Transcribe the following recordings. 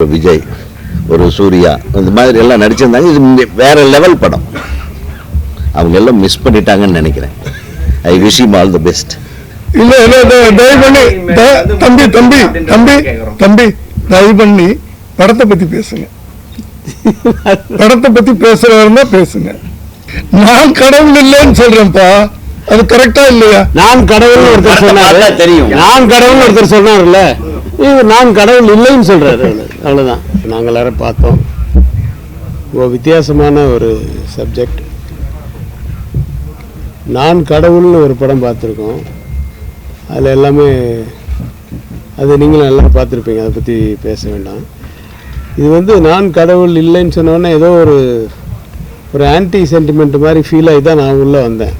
vijay ஒரு சூர்யா இந்த மாதிரி எல்லாம் நடிச்சிருந்தாங்க. இது வேற லெவல் படம். அவங்க எல்லாம் மிஸ் பண்ணிட்டாங்கன்னு நினைக்கிறேன். I wish him all the best. இல்ல தயவு பண்ணி தம்பி தம்பி தம்பி தம்பி தயவு பண்ணி படத்தை பத்தி பேசுங்க. படத்தை பத்தி பேசுறவங்க பேசுங்க. நான் கடவுள் இல்லைன்னு சொல்றேன்ப்பா, அது கரெக்டா இல்லையா? நான் கடவுள் ஒருத்தர் சொன்னாரு, தெரியும். நான் கடவுள் ஒருத்தர் சொன்னார்ல, நான் கடவுள் இல்லைன்னு சொல்றாரு. அவ்வளவுதான். நாங்கள் எல்லாரும் பார்த்தோம். வித்தியாசமான ஒரு சப்ஜெக்ட். நான் கடவுள்னு ஒரு படம் பார்த்துருக்கோம். அதில் எல்லாமே அது நீங்களும் எல்லாம் பார்த்துருப்பீங்க, அதை பற்றி பேச வேண்டாம். இது நான் கடவுள் இல்லைன்னு சொன்னோன்னே ஏதோ ஒரு ஆன்டி சென்டிமெண்ட் மாதிரி ஃபீல் ஆகி தான் நான் உள்ளே வந்தேன்.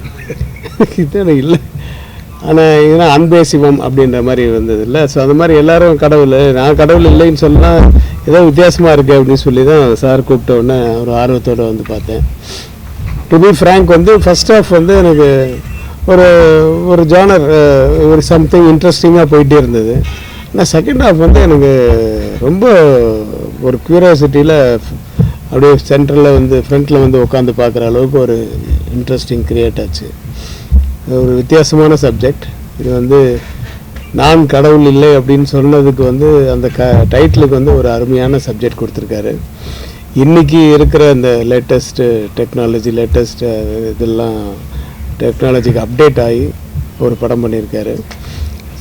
இது இல்லை, ஆனால் இதெல்லாம் அன்பே சிவம் அப்படின்ற மாதிரி வந்தது இல்லை. ஸோ அந்த மாதிரி எல்லோரும் கடவுள், நான் கடவுள் இல்லைன்னு சொன்னால் ஏதோ வித்தியாசமாக இருக்குது அப்படின்னு சொல்லி தான் சார் கூப்பிட்ட உடனே ஒரு ஆர்வத்தோடு வந்து பார்த்தேன். To be frank, first half எனக்கு ஒரு ஜானர், ஒரு சம்திங் இன்ட்ரெஸ்டிங்காக போயிட்டே இருந்தது. ஆனால் செகண்ட் ஹாஃப் எனக்கு ரொம்ப ஒரு க்யூரியாசிட்டியில் அப்படியே சென்டரில் ஃப்ரண்ட்டில் உட்காந்து பார்க்குற அளவுக்கு ஒரு இன்ட்ரெஸ்டிங் க்ரியேட் ஆச்சு. ஒரு வித்தியாசமான சப்ஜெக்ட். இது நான் கடவுள் இல்லை அப்படின்னு சொன்னதுக்கு அந்த டைட்டிலுக்கு ஒரு அருமையான சப்ஜெக்ட் கொடுத்துருக்காரு. இன்றைக்கி இருக்கிற அந்த லேட்டஸ்ட்டு டெக்னாலஜி, இதெல்லாம் டெக்னாலஜிக்கு அப்டேட் ஆகி ஒரு படம் பண்ணியிருக்காரு.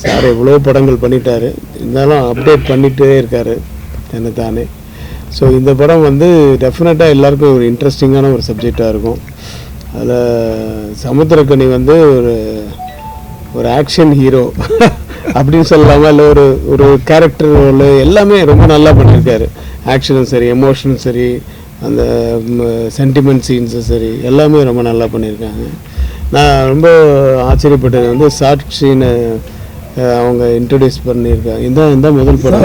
சார் எவ்வளோ படங்கள் பண்ணிட்டாரு, இருந்தாலும் அப்டேட் பண்ணிகிட்டே இருக்கார் தானே. ஸோ இந்த படம் டெஃபினட்டாக எல்லாருக்கும் ஒரு இன்ட்ரெஸ்டிங்கான ஒரு சப்ஜெக்டாக இருக்கும். அதில் சமுத்திரக்கனி ஒரு ஆக்ஷன் ஹீரோ அப்படின்னு சொல்லலாமா, இல்லை ஒரு கேரக்டர் ரோல் எல்லாமே ரொம்ப நல்லா பண்ணியிருக்காரு. ஆக்ஷனும் சரி, எமோஷனும் சரி, அந்த சென்டிமெண்ட் சீன்ஸும் சரி, எல்லாமே ரொம்ப நல்லா பண்ணியிருக்காங்க. நான் ரொம்ப ஆச்சரியப்பட்டது சாட்சின்னு அவங்க இன்ட்ரடியூஸ் பண்ணியிருக்காங்க. இதுதான் முதல் படம்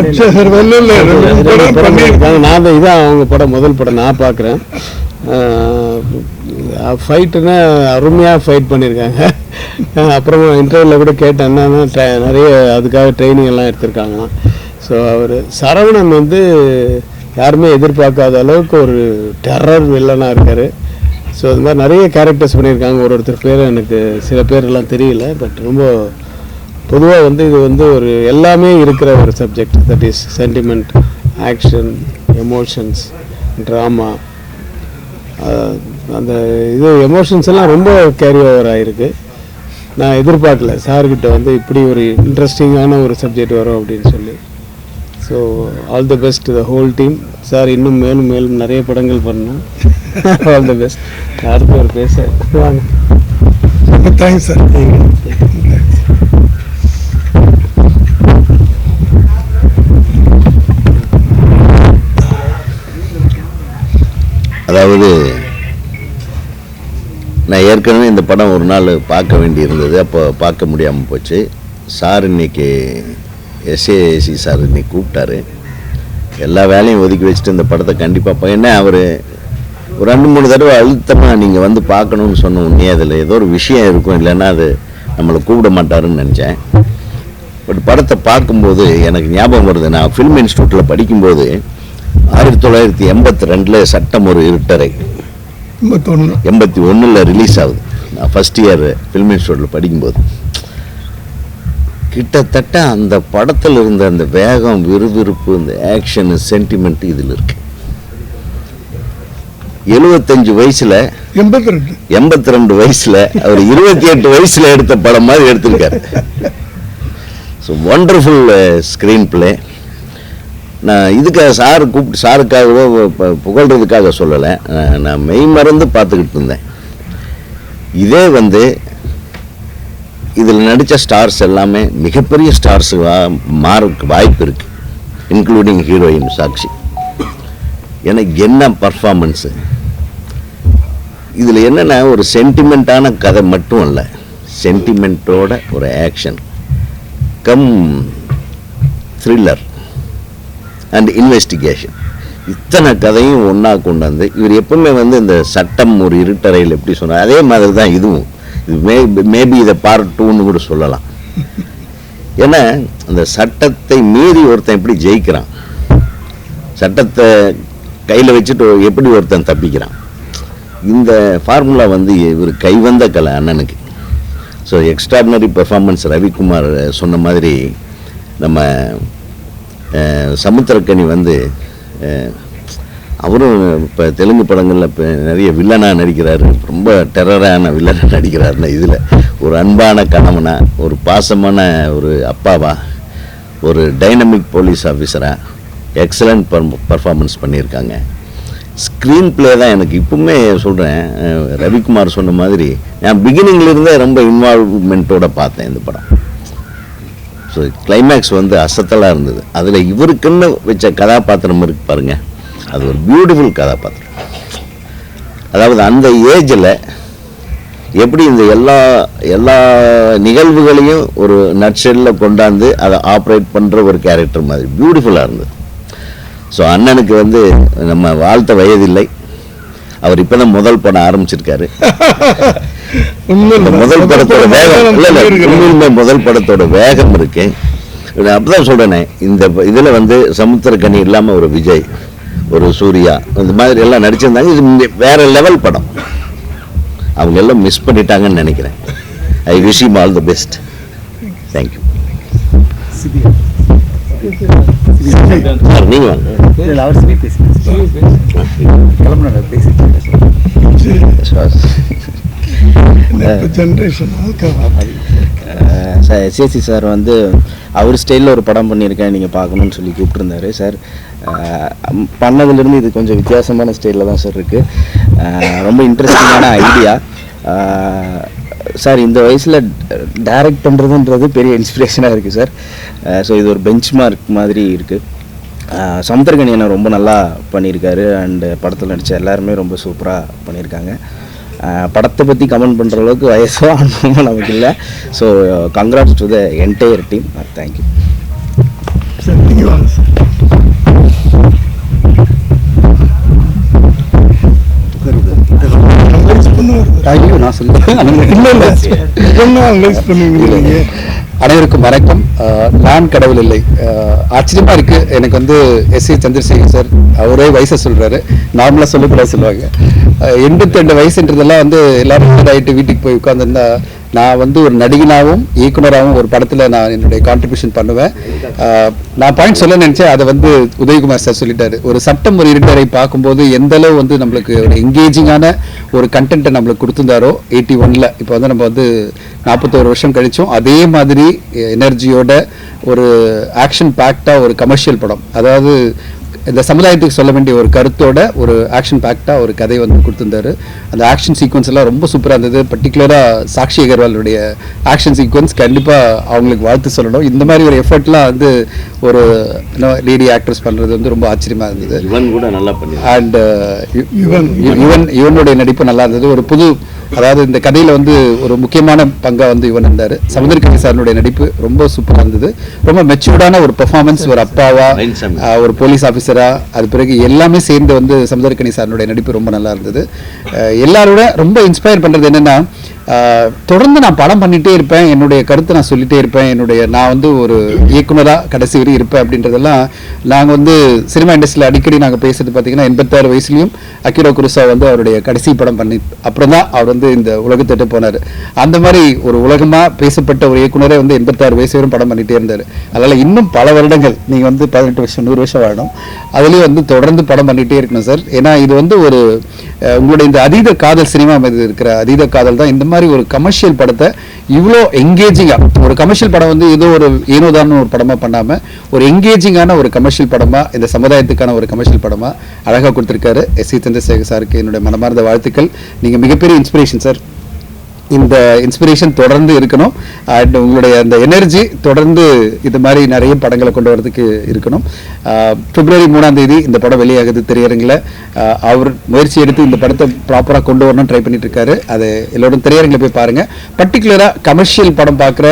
பண்ணியிருக்காங்க. நான் தான் இதான் அவங்க படம், முதல் படம் நான் பார்க்குறேன். ஃபைட்டுன்னா அருமையாக ஃபைட் பண்ணியிருக்காங்க. அப்புறமா இன்டர்வியூவில் கூட கேட்டேன், என்னன்னா நிறைய அதுக்காக ட்ரைனிங் எல்லாம் எடுத்திருக்காங்களாம். ஸோ அவர் சரவணன் யாருமே எதிர்பார்க்காத அளவுக்கு ஒரு டெரர் வில்லனாக இருக்கார். ஸோ அது மாதிரி நிறைய கேரக்டர்ஸ் பண்ணியிருக்காங்க. ஒருத்தர் பேர் எனக்கு சில பேரெல்லாம் தெரியல, பட் ரொம்ப பொதுவாக இது ஒரு எல்லாமே இருக்கிற ஒரு subject. That is sentiment, action, emotions, drama. அந்த எமோஷன்ஸ் எல்லாம் ரொம்ப கேரி ஓவர் ஆகிருக்கு. நான் எதிர்பார்க்கல சார்கிட்ட இப்படி ஒரு இன்ட்ரெஸ்டிங்கான ஒரு சப்ஜெக்ட் வரும் அப்படின்னு சொல்லி. So all the best the whole team. Sir இன்னும் மேலும் மேலும் நிறைய படங்கள் பண்ணணும். All the best. அடுத்து ஒரு பேச வாங்க. Thanks sir. அதாவது நான் ஏற்கனவே இந்த படம் ஒரு நாள் பார்க்க வேண்டியிருந்தது, அப்போ பார்க்க முடியாமல் போச்சு. சார் இன்னைக்கு SAC சார் இன்னைக்கு கூப்பிட்டாரு. எல்லா வேலையும் ஒதுக்கி வச்சுட்டு இந்த படத்தை கண்டிப்பாக என்ன அவர் ஒரு 2-3 தடவை அழுத்தமாக நீங்கள் பார்க்கணும்னு சொன்ன உடனே அதில் ஏதோ ஒரு விஷயம் இருக்கும், இல்லைன்னா அது நம்மளை கூப்பிட மாட்டாருன்னு நினச்சேன். பட் படத்தை பார்க்கும்போது எனக்கு ஞாபகம் வருது, நான் ஃபிலிம் இன்ஸ்டியூட்டில் படிக்கும்போது 1982 சட்டம் ஒரு இருட்டறை 81 ரிலீஸ் ஆகுது. நான் ஃபஸ்ட் இயர் ஃபிலிம் இன்ஸ்டியூட்டில் படிக்கும்போது கிட்டத்தட்ட அந்த படத்தில் இருந்த அந்த வேகம், விறுவிறுப்பு, இந்த ஆக்ஷனு, சென்டிமெண்ட் இதில் இருக்கு. 75 வயசுல 82 வயசுல அவர் 28 வயசுல எடுத்த படம் மாதிரி எடுத்திருக்காரு. So wonderful screen play. நான் இதுக்காக சாருக்காகவோ புகழ்றதுக்காக சொல்லலை, நான் மெய் மறந்து பார்த்துக்கிட்டு இருந்தேன். இதே இதில் நடித்த ஸ்டார்ஸ் எல்லாமே மிகப்பெரிய ஸ்டார்ஸுவாக மாறக்கு வாய்ப்பு இருக்குது, இன்க்ளூடிங் ஹீரோயின் சாட்சி. எனக்கு என்ன பர்ஃபார்மன்ஸு இதில் என்னென்னா, ஒரு சென்டிமெண்ட்டான கதை மட்டும் இல்லை, சென்டிமெண்ட்டோட ஒரு action come thriller and investigation, இத்தனை கதையும் ஒன்றா கொண்டு வந்து இவர் எப்பவுமே இந்த சட்டம் ஒரு இருட்டறையில் எப்படி சொன்னார் அதே மாதிரி தான் இதுவும். இது மேபி இதை பார்ட் 2ன்னு கூட சொல்லலாம். ஏன்னா அந்த சட்டத்தை மீறி ஒருத்தன் எப்படி ஜெயிக்கிறான், சட்டத்தை கையில் வச்சுட்டு எப்படி ஒருத்தன் தப்பிக்கிறான். இந்த ஃபார்முலா வந்து இவர் கைவந்த கலை அண்ணனுக்கு. So extraordinary performance. ரவிக்குமார் சொன்ன மாதிரி நம்ம சமுத்திரக்கனி வந்து அவரும் இப்போ தெலுங்கு படங்களில் இப்போ நிறைய வில்லனாக நடிக்கிறாரு, ரொம்ப டெரரான வில்லனாக நடிக்கிறாருன்னா இதில் ஒரு அன்பான கணவனா, ஒரு பாசமான ஒரு அப்பாவா, ஒரு டைனமிக் போலீஸ் ஆஃபீஸராக எக்ஸலண்ட் பர்ஃபார்மன்ஸ் பண்ணியிருக்காங்க. ஸ்க்ரீன் பிளே தான் எனக்கு இப்பவுமே சொல்கிறேன். ரவிக்குமார் சொன்ன மாதிரி நான் பிகினிங்லேருந்தே ரொம்ப இன்வால்வ்மெண்ட்டோடு பார்த்தேன் இந்த படம். ஸோ கிளைமேக்ஸ் வந்து அசத்தலாக இருந்தது. அதில் இவருக்குன்னு வச்ச கதாபாத்திரம் இருக்கு பாருங்கள், அது ஒரு பியூட்டிஃபுல் கதாபாத்திரம். அதாவது அந்த ஏஜில் எப்படி இந்த எல்லா நிகழ்வுகளையும் ஒரு நட்செல்ல கொண்டாந்து அதை ஆப்ரேட் பண்ணுற ஒரு கேரக்டர் மாதிரி பியூட்டிஃபுல்லாக இருந்தது. ஸோ அண்ணனுக்கு வந்து நம்ம வாழ்த்த வயதில்லை. அவர் இப்போ தான் முதல் படம் ஆரம்பிச்சிருக்காரு. முதல் படத்தோட வேகம் உண்மையிலுமே முதல் படத்தோட வேகம் இருக்கு. அப்பதான் சொல்றேனே, இந்த இதில் வந்து சமுத்திரக்கனி இல்லாமல் ஒரு விஜய், ஒரு சூர்யா, இந்த மாதிரி எல்லாம் நடிச்சிருந்தாங்க. இது வேற லெவல் படம். அவங்க எல்லாம் மிஸ் பண்ணிட்டாங்கன்னு நினைக்கிறேன். I wish him all the best. Thank you. நீங்க வாங்க. SAC சார் வந்து அவர் ஸ்டைலில் ஒரு படம் பண்ணியிருக்கேன், நீங்கள் பார்க்கணுன்னு சொல்லி கூப்பிட்டுருந்தாரு சார். பண்ணதுலேருந்து இது கொஞ்சம் வித்தியாசமான ஸ்டைலில் தான் சார் இருக்குது. ரொம்ப இன்ட்ரெஸ்டிங்கான ஐடியா சார். இந்த வயசில் டைரக்ட் பண்ணுறதுன்றது பெரிய இன்ஸ்பிரேஷனாக இருக்குது சார். ஸோ இது ஒரு பெஞ்ச் மார்க் மாதிரி இருக்குது. சமுத்திரக்கனி என்ன ரொம்ப நல்லா பண்ணியிருக்காரு. அண்டு படத்தில் நடித்த எல்லாருமே ரொம்ப சூப்பராக பண்ணியிருக்காங்க. படத்தை பற்றி கமெண்ட் பண்ணுற அளவுக்கு வயசோ அனுபவமோ நமக்கு இல்லை. So congrats to the entire team. Thank you. நான் சொல்லுவேன். அனைவருக்கும் வணக்கம். நான் கடவுள் இல்லை. ஆச்சரியமா இருக்கு எனக்கு வந்து SC சந்திரசேகர் சார் அவரே வயசை சொல்றாரு. நார்மலா சொல்லக்கூடாது சொல்லுவாங்க. 82 வயசுன்றதெல்லாம் வந்து எல்லாரும் ஆகிட்டு வீட்டுக்கு போய் உட்காந்துருந்தா நான் வந்து ஒரு நடிகனாகவும் இயக்குனராகவும் ஒரு படத்தில் நான் என்னுடைய கான்ட்ரிபியூஷன் பண்ணுவேன். நான் பாயிண்ட் சொல்ல நினச்சேன், அதை வந்து உதயகுமார் சார் சொல்லிட்டாரு. ஒரு சட்டம் ஒரு இருட்டரை பார்க்கும்போது எந்த அளவு வந்து நம்மளுக்கு ஒரு என்கேஜிங்கான ஒரு கண்டென்ட்டை நம்மளுக்கு கொடுத்துருந்தாரோ 81ல், இப்போ வந்து நம்ம வந்து 41 வருஷம் கழிச்சோம். அதே மாதிரி எனர்ஜியோட ஒரு ஆக்ஷன் பேக்டாக ஒரு கமர்ஷியல் படம், அதாவது இந்த சமுதாயத்துக்கு சொல்ல வேண்டிய ஒரு கருத்தோட ஒரு ஆக்ஷன் பேக்டாக ஒரு கதை வந்து கொடுத்துருந்தாரு. அந்த ஆக்ஷன் சீக்வன்ஸ் எல்லாம் ரொம்ப சூப்பராக இருந்தது. பர்டிகுலராக சாக்ஷி அகர்வாலுடைய ஆக்ஷன் சீக்வன்ஸ் கண்டிப்பாக அவங்களுக்கு வாழ்த்து சொல்லணும். இந்த மாதிரி ஒரு எஃபர்ட்லாம் வந்து ஒரு லேடி ஆக்ட்ரஸ் பண்ணுறது வந்து ரொம்ப ஆச்சரியமாக இருந்தது. அண்ட் இவனுடைய நடிப்பு நல்லா இருந்தது. ஒரு புது, அதாவது இந்த கதையில் வந்து ஒரு முக்கியமான பங்காக வந்து இவன் இருந்தார். சமுத்திரக்கனி சாரனுடைய நடிப்பு ரொம்ப சூப்பராக இருந்தது. ரொம்ப மெச்சூர்டான ஒரு பெர்ஃபார்மன்ஸ், ஒரு அப்பாவா, ஒரு போலீஸ் ஆஃபீஸரா, அது பிறகு எல்லாமே சேர்ந்து வந்து சமுத்திரக்கனி சாரனுடைய நடிப்பு ரொம்ப நல்லா இருந்தது. எல்லாரோட ரொம்ப இன்ஸ்பயர் பண்ணுறது என்னென்னா, தொடர்ந்து நான் படம் பண்ணிகிட்டே இருப்பேன், என்னுடைய கருத்தை நான் சொல்லிகிட்டே இருப்பேன், நான் வந்து ஒரு இயக்குனராக கடைசி வரை இருப்பேன் அப்படின்றதெல்லாம் நாங்கள் வந்து சினிமா இண்டஸ்ட்ரியில் அடிக்கடி நாங்கள் பேசுறது பார்த்தீங்கன்னா 86 வயசுலையும் அகிரா குரோசாவா வந்து அவருடைய கடைசி படம் பண்ணி அப்புறம் தான் அவர் வந்து இந்த உலகத்திட்ட போனார். அந்த மாதிரி ஒரு உலகமாக பேசப்பட்ட ஒரு இயக்குனரே வந்து 86 வயசு வரையும் படம் பண்ணிகிட்டே இருந்தார். அதனால் இன்னும் பல வருடங்கள் நீங்கள் வந்து 18 வருஷம் 100 வருஷம் வாழணும், அதுலேயும் வந்து தொடர்ந்து படம் பண்ணிகிட்டே இருக்கணும் சார். ஏன்னா இது வந்து ஒரு உங்களுடைய இந்த அதீத காதல் சினிமா மீது இருக்கிற அதீத காதல் தான் இந்த மாதிரி ஒரு கமர்ஷியல் படத்தை இவ்வளோ எங்கேஜிங்காக, ஒரு கமர்ஷியல் படம் வந்து ஏதோ ஒரு ஏனோதான ஒரு படமாக பண்ணாமல் ஒரு எங்கேஜிங்கான ஒரு கமர்ஷியல் படமாக, இந்த சமுதாயத்துக்கான ஒரு கமர்ஷியல் படமாக அழகாக கொடுத்துருக்காரு. SC சந்திரசேகர் சாருக்கு என்னுடைய மனமார்ந்த வாழ்த்துக்கள். நீங்கள் மிகப்பெரிய இன்ஸ்பிரேஷன் சார். இந்த இன்ஸ்பிரேஷன் தொடர்ந்து இருக்கணும். அண்ட் உங்களுடைய அந்த எனர்ஜி தொடர்ந்து இது மாதிரி நிறைய படங்களை கொண்டு வரதுக்கு இருக்கணும். February 3 இந்த படம் வெளியாகுது திரையரங்கில். அவர் முயற்சி எடுத்து இந்த படத்தை ப்ராப்பராக கொண்டு வரணும்னு ட்ரை பண்ணிட்டு இருக்காரு. அதை எல்லோரும் திரையரங்கில் போய் பாருங்கள். பர்டிகுலராக கமர்ஷியல் படம் பார்க்குற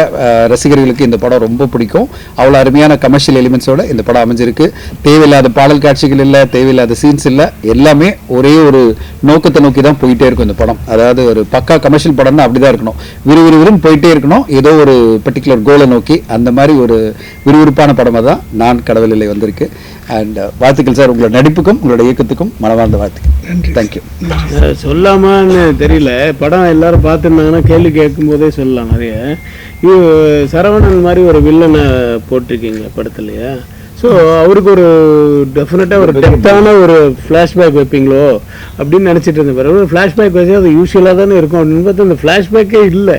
ரசிகர்களுக்கு இந்த படம் ரொம்ப பிடிக்கும். அவ்வளோ அருமையான கமர்ஷியல் எலிமெண்ட்ஸோட இந்த படம் அமைஞ்சிருக்கு. தேவையில்லாத பாடல் காட்சிகள் இல்லை, தேவையில்லாத சீன்ஸ் இல்லை, எல்லாமே ஒரே ஒரு நோக்கத்தை நோக்கி தான் போயிட்டே இருக்கும் இந்த படம். அதாவது ஒரு பக்கா கமர்ஷியல் படம்னா அப்படிதான் இருக்கணும், விறுவிறுவிறுன்னு போயிட்டே இருக்கணும் ஏதோ ஒரு பர்டிகுலர் கோலை நோக்கி. அந்த மாதிரி ஒரு விறுவிறுப்பான படமாக தான் நான் கடவுள் இல்லை வந்திருக்கு. அண்ட் வாழ்த்துக்கள் சார், உங்களோட நடிப்புக்கும் உங்களோட இயக்கத்துக்கும் மனமார்ந்த வாழ்த்துக்கள். தேங்க்யூ. சொல்லாமான்னு தெரியல, படம் எல்லாரும் பார்த்துருந்தாங்கன்னா கேள்வி கேட்கும் போதே சொல்லலாம் நிறைய. இது சரவணன் மாதிரி ஒரு வில்லனை போட்டிருக்கீங்க படத்துலையா? ஸோ அவருக்கு ஒரு டெஃபினட்டாக ஒரு டெப்த்தான ஒரு ஃப்ளாஷ்பேக் வைப்பீங்களோ அப்படின்னு நினச்சிட்டு இருந்தேன். பிறகு ஃப்ளாஷ்பேக் வச்சு அது யூஸ்வலாக தானே இருக்கும் அப்படின்னு பார்த்தா அந்த ஃப்ளாஷ்பேக்கே இல்லை.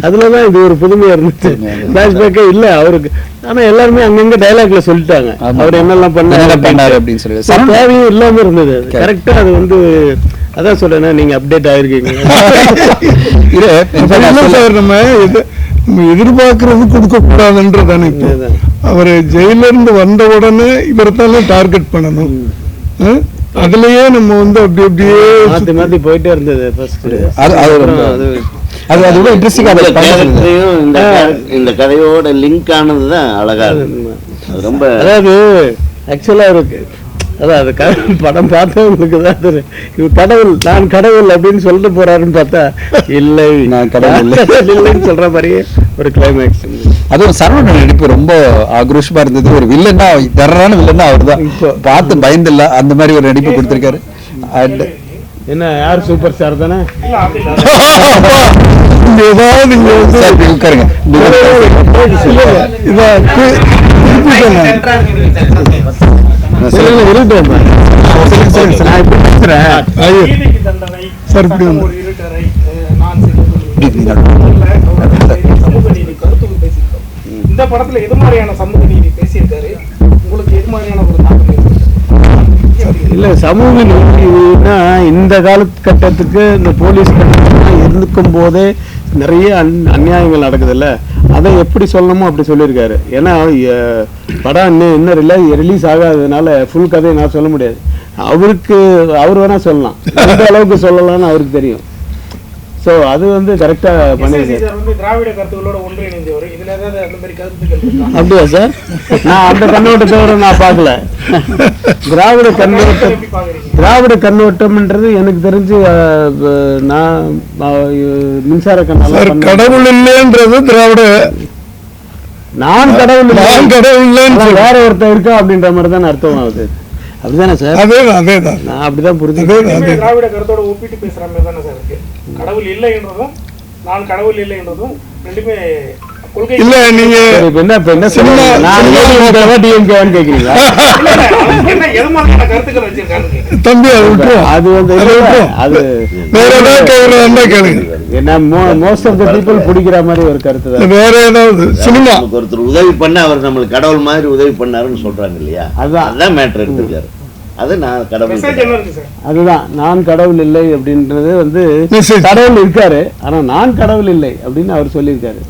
அதில் தான் இது ஒரு புதுமையாக இருந்துச்சு. ஃப்ளாஷ்பேக்கே இல்லை அவருக்கு. ஆனால் எல்லாருமே அங்கங்கே டைலாக்ல சொல்லிட்டாங்க அவர் என்னெல்லாம் பண்ணாரு அப்படின்னு சொல்லி. தேவையும் இல்லாமல் இருந்தது. கரெக்டாக அது வந்து அதான் சொல்றேன்னா நீங்க அப்டேட் ஆயிருக்கீங்க. நம்ம எதிர்பார்க்கறது கொடுக்க கூடாதுன்றதானே. அவர் ஜெயில இருந்து வந்த உடனே இவர்த்தானே டார்கெட் பண்ணணும். அதுலயே நம்ம வந்து அப்படி அப்படியே மாத்தி மாத்தி போயிட்டே இருந்தது. இந்த கதையோட லிங்க் ஆனதுதான் அழகா இருக்கு. ரொம்ப அதாவது ஆக்சுவலா இருக்கு. அதான் அது படம் பார்த்தவங்களுக்கு தான் இவர் கடவுள், நான் கடவுள் அப்படின்னு சொல்லிட்டு போறாருன்னு பார்த்தா இல்லை, நான் கடவுள் இல்லைன்னு சொல்ற மாதிரியே ஒரு கிளைமேக்ஸ். அதுவும் சரவணன் நடிப்பு ரொம்ப ஆக்ரோஷமா இருந்தது. ஒரு வில்லன்னா தர்றான வில்லன்னா அவர் தான், பார்த்து பயந்தில்ல அந்த மாதிரி ஒரு நடிப்பு கொடுத்திருக்காரு. அண்ட் என்ன யார் சூப்பர் ஸ்டார் தானே? உட்காருங்க. இந்த படத்துல எது மாதிரியான சமூக நீதி பேசியிருக்காரு? உங்களுக்கு எது மாதிரியான ஒரு தாக்கம்? இல்ல சமூக நீதினா இந்த காலகட்டத்துக்கு இந்த போலீஸ் இருந்துக்கும் போதே நிறைய அநியாயங்கள் நடக்குதுல்ல, அதை எப்படி சொல்லணுமோ அப்படி சொல்லியிருக்காரு. ஏன்னா படம் இன்னும் ரிலீஸ் ஆகாததுனால ஃபுல் கதையை நான் சொல்ல முடியாது. அவர் வேணா சொல்லலாம், எந்த அளவுக்கு சொல்லலாம்னு அவருக்கு தெரியும். ஸோ அது வந்து கரெக்டாக பண்ணியிருக்காரு. திராவிட கருத்துக்களோட ஒன்றிணைந்தவர், இதுல ஏதாவது அந்த மாதிரி கருத்துக்கள் அப்படியா சார்? நான் அந்த கண்ணோட்டத்தோட நான் பார்க்கல. திராவிட கண்ணோட்டம்ன்றது எனக்கு தெரிஞ்சு நான் மின்சார கண்ணால கடவுள் இல்லைன்றது திராவிட, நான் கடவுள் வேற ஒருத்தர் இருக்கா அப்படின்ற மாதிரி தான் அர்த்தம் ஆகுது. அப்படிதானே சார்? அதேதான் நான் அப்படிதான் புரிஞ்சுக்கிறேன். திராவிட கருத்தோட ஒப்பிட்டு பேசுற மாதிரி தானே சார் இருக்கு. கடவுள் இல்லை என்றதும் நான் கடவுள் இல்லை என்றதும் ரெண்டுமே கொள்கை இல்ல. நீங்க என்ன கேக்குறீங்களா? கருத்துக்கள் வச்சிருக்காங்க தம்பி, அது வந்து அது வேற ஏதாவது கேளுங்க. என்ன மோஸ்ட் ஆஃப் தி பீப்புள் பிடிக்கிற மாதிரி ஒரு கருத்து தான். வேற ஏதாவது சினிமா ஒருத்தர் உதவி பண்ண அவர் நம்மளுக்கு கடவுள் மாதிரி உதவி பண்ணாருன்னு சொல்றாங்க இல்லையா? அதுதான் மேட்டர் எடுத்துருக்காரு. அது நான் கடவுள், அதுதான் நான் கடவுள் இல்லை அப்படின்றது வந்து கடவுள் இருக்காரு, ஆனா நான் கடவுள் இல்லை அப்படின்னு அவர் சொல்லியிருக்காரு.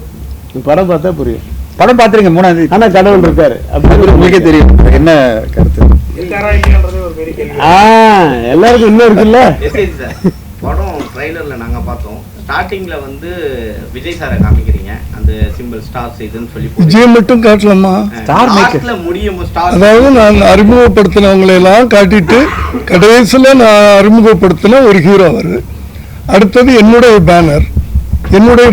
படம் பார்த்தா புரியும். படம் பார்த்துருங்க 3ஆம் தேதி. ஆனா கடவுள் இருக்காரு அப்படின்னு உங்களுக்கே தெரியும் என்ன கருத்து. எல்லாருக்கும் இன்னும் இருக்குல்ல. படம் ட்ரைலர்ல நாங்க பார்த்தோம். ஸ்டார்டிங்ல வந்து விஜய் சாரை காமிக்கிறீங்க, அந்த சிம்பிள் ஸ்டார்ஸ் இதுன்னு சொல்லி விஜய் மட்டும் காட்டலாமா? லாஸ்ட்ல முடியும் ஸ்டார். அதாவது நான் அறிமுகப்படுத்தினவங்களை எல்லாம் காட்டிட்டு கடைசியில நான் அறிமுகப்படுத்தின ஒரு ஹீரோ வருது. அடுத்தது என்னுடைய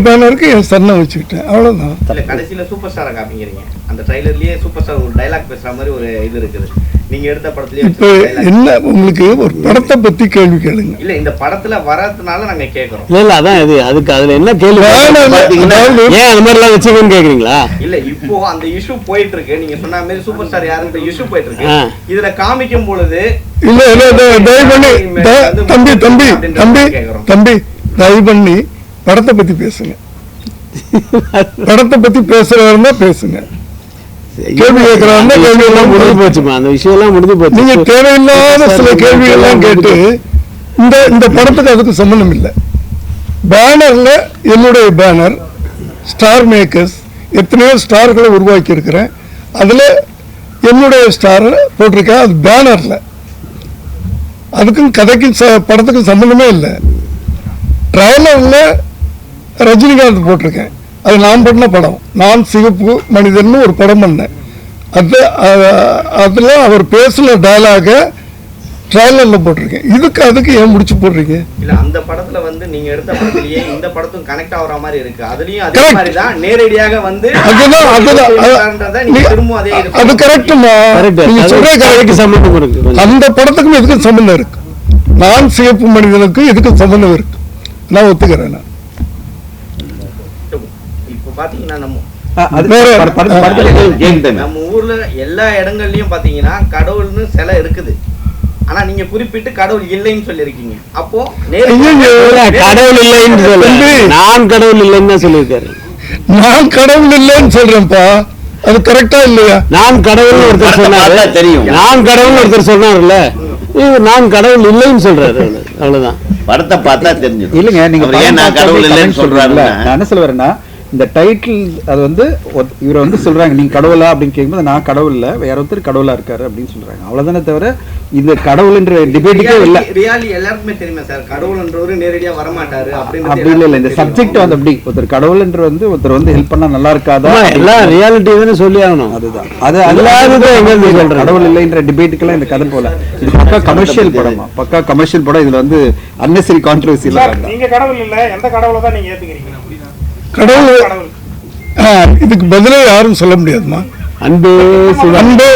பேனருக்கு என் சன்னை வச்சுக்கிட்டேன், அவ்வளவுதான். கடைசியில சூப்பர் ஸ்டாரை காமிக்கிறீங்க. அந்த ட்ரைலர்லயே சூப்பர் ஸ்டார் ஒரு டைலாக் பேசுற மாதிரி ஒரு இது இருக்குது. நீங்க எடுத்த படத்துலயே இப்ப என்ன உங்களுக்கு ஒரு படத்தை பத்தி கேள்வி கேளுங்க. இல்ல இந்த படத்துல வரதுனால நாங்க கேக்குறோம். இல்ல அதான் இது, அதுக்கு அதுல என்ன கேள்வி? ஏன் அந்த மாதிரி எல்லாம் வச்சுக்கன்னு கேக்குறீங்களா? இல்ல இப்போ அந்த இஷ்யூ போயிட்டு இருக்கு. நீங்க சொன்ன மாதிரி சூப்பர் ஸ்டார் யாருன்ற இஷ்யூ போயிட்டு இருக்கு. இதுல காமிக்கும் பொழுது தம்பி தயவு பண்ணி படத்தை பத்தி பேசுங்க. படத்தை பத்தி பேசுறவங்க பேசுங்க. கேள்வி கேட்கறாங்க, கேள்வி எல்லாம் முடிஞ்சு போச்சுமா. அந்த விஷயம் எல்லாம் முடிஞ்சு போச்சு. நீங்க தேவையில்லாத சில கேள்வி எல்லாம் கேட்டு இந்த படத்துக்கு அதுக்கு சம்பந்தம் இல்லை. பேனர்ல என்னுடைய பேனர் ஸ்டார் மேக்கர்ஸ் எத்தனையோ ஸ்டார்களை உருவாக்கி இருக்கிறேன். அதுல என்னுடைய ஸ்டார் போட்டிருக்கேன். அது பேனர்ல, அதுக்கும் கதைக்கும் படத்துக்கும் சம்பந்தமே இல்லை. ட்ரைலர்ல ரஜினிகாந்த் போட்டிருக்கேன். அது நான் பண்ண படம். நான் சிகப்பு மனிதன் ஒரு படம் பண்ணேன். அதில் அவர் பேசுன டயலாக ட்ரைலரில் போட்டிருக்கேன். அதுக்கு ஏன் முடிச்சு போடுறீங்க? இல்ல அந்த படத்துல வந்து நீங்க எடுத்த படத்திலேயே இந்த படத்தும் கனெக்ட் ஆகுற மாதிரி இருக்கு. அதுலயும் அதே மாதிரி தான் நேரடியாக வந்து அது கரெக்டுமா? நீங்க சொல்ற கரெக்ட் சம்பந்தம் இருக்கு. அந்த படத்துக்கும் எதுக்கும் சம்பந்தம் இருக்கு. நான் சிவப்பு மனிதனுக்கு எதுக்கும் சம்பந்தம் இருக்கு. நான் ஒத்துக்கிறேன். இப்ப பாத்தீங்கன்னா நம்ம ஊர்ல எல்லா இடங்கள்லயும் பாத்தீங்கன்னா கடவுள்னு சிலை இருக்குது. ஆனா நீங்க குறிப்பிட்டு கடவுள் இல்லைன்னு சொல்லிருக்கீங்க. அப்போ கடவுள் இல்லைன்னு சொல்லி நான் கடவுள் இல்லைன்னு தான் சொல்லியிருக்காரு. நான் கடவுள் இல்லைன்னு சொல்றேன்ப்பா. அது கரெக்டா இல்லையா? நான் கடவுள் ஒருத்தர் சொன்னாரு, தெரியும். நான் கடவுள் ஒருத்தர் சொன்னார்ல, நான் கடவுள் இல்லைன்னு சொல்றாரு. அவ்வளவுதான். படத்தை பார்த்தா தெரிஞ்சு இல்லைங்க. நீங்க நான் கடவுள் இல்லைன்னு சொல்றாருல, நான் என்ன சொல்ல வரேன்னா இந்த டைட்டில் அது வந்து இவரை வந்து சொல்றாங்க நீங்க கடவுளா அப்படின்னு கேட்கும்போது நான் கடவுள் இல்ல, வேற ஒருத்தர் கடவுளா இருக்காரு அப்படின்னு சொல்றாங்க. அவ்வளவுதானே தவிர இது கடவுள்ன்ற டிபேட்டுக்கே இல்ல. ரியாலிட்டி எல்லாருக்குமே தெரியுமா சார், கடவுள்ன்றவரு நேரடியா வர மாட்டாரு அப்படி இல்ல. இந்த சப்ஜெக்ட் வந்து அப்படி ஒருத்தர் கடவுள்ன்ற வந்து ஒருத்தர் வந்து ஹெல்ப் பண்ணா நல்லா இருக்காதா? எல்லாம் ரியாலிட்டி தானே சொல்லி ஆகணும். அதுதான் அது எல்லாருக்கும் எங்க சொல்றேன். கடவுள் இல்லைன்ற டிபேட்டுக்கெல்லாம் இந்த கதை போல. இது பக்கா கமர்ஷியல் படமா? பக்கா கமர்ஷியல் படம். இதுல வந்து அன்னெசரி கான்ட்ரோவர்சி இல்ல. நீங்க கடவுள் இல்ல, எந்த கடவுளை தான் நீங்க ஏத்துக்கிறீங்க? கடவுள் இதுக்கு பதிலே யாரும் சொல்ல முடியாதுமா. அன்பே அன்பே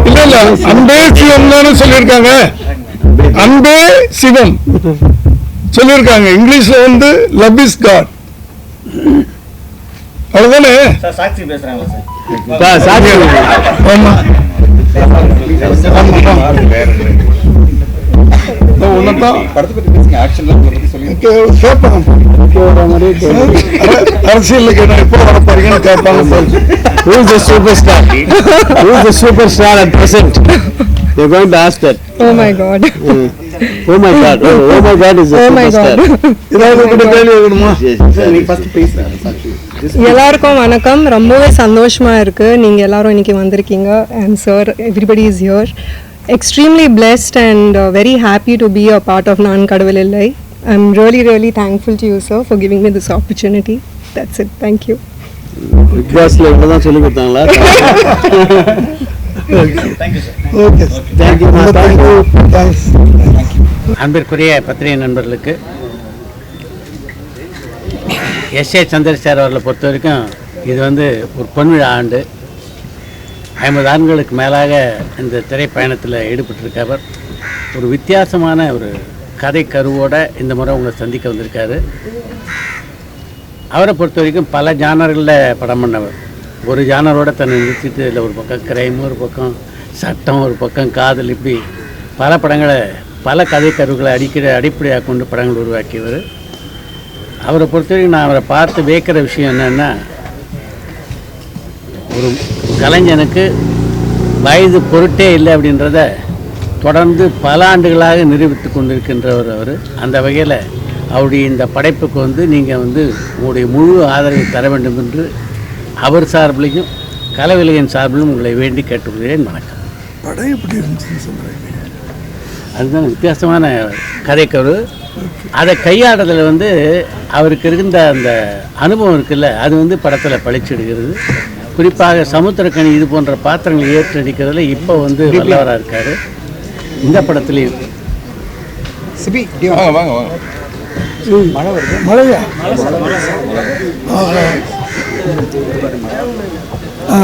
இல்ல இல்ல அன்பே சிவம் தானே சொல்லியிருக்காங்க. அன்பே சிவம் சொல்லியிருக்காங்க. இங்கிலீஷ்ல வந்து லவ் இஸ் காட். அவ்வளவுதானே? சாட்சி பேசுறாங்க அரசியல் எப்போ வர போறீங்கன்னு கேட்பாங்க. Super star at present? You're going to ask that. Oh my God. Oh my God. Oh my God is a superstar. எல்லாருக்கும் வணக்கம். ரொம்பவே சந்தோஷமா இருக்கு நீங்க எல்லாரும் இன்னைக்கு வந்திருக்கீங்க. And sir, everybody is here. Extremely blessed and very happy to be a part of Naan Kadavul Illai. I'm really thankful to you, sir, for giving me this opportunity. That's it. Thank you. Big Boss la iva dhaan solli kodtaangala. Thank you sir. Okay. Thank you. Thanks. அன்பிற்குரிய பத்திரிகை நண்பர்களுக்கு S A Chandrasekhar அவர்களை பொறுத்த வரைக்கும் இது வந்து ஒரு பொன்விழா ஆண்டு. 50 ஆண்டுகளுக்கு மேலாக இந்த திரைப்பயணத்தில் ஈடுபட்டிருக்கவர். ஒரு வித்தியாசமான ஒரு கதை கருவோடு இந்த முறை உங்களை சந்திக்க வந்திருக்காரு. அவரை பொறுத்த வரைக்கும் பல ஜானர்களில் படம் பண்ணவர். ஒரு ஜானரோட தன்னை நிறுத்திட்டு இதில் ஒரு பக்கம் கிரைம், ஒரு பக்கம் சட்டம், ஒரு பக்கம் காதல், இப்படி பல படங்களை பல கதை கருவுகளை அடிப்படையாக கொண்டு படங்கள் உருவாக்கியவர். அவரை பொறுத்த வரைக்கும் நான் அவரை பார்த்து வியக்கிற விஷயம் என்னென்னா, ஒரு கலைஞனுக்கு வயது பொருட்டே இல்லை அப்படின்றத தொடர்ந்து பல ஆண்டுகளாக நிரூபித்து கொண்டிருக்கின்றவர் அவர். அந்த வகையில் அவருடைய இந்த படைப்புக்கு வந்து நீங்கள் வந்து உங்களுடைய முழு ஆதரவை தர வேண்டும் என்று அவர் சார்பிலையும் கலைவிலையின் சார்பிலும் உங்களை வேண்டி கேட்டுக்கொள்கிறேன். வணக்கம். படம் எப்படி இருந்துச்சுன்னு சொல்கிறேன். அதுதான் வித்தியாசமான கதைக்கரு. அதை கையாடுறதுல வந்து அவருக்கு இருந்த அந்த அனுபவம் இருக்குல்ல, அது வந்து படத்தில் பளிச்சிடுகிறது. குறிப்பாக சமுத்திரக்கனி இது போன்ற பாத்திரங்களை ஏற்றடிக்கிறதுல இப்போ வந்து வல்லவராக இருக்கார். இந்த படத்துலேயும் மழையா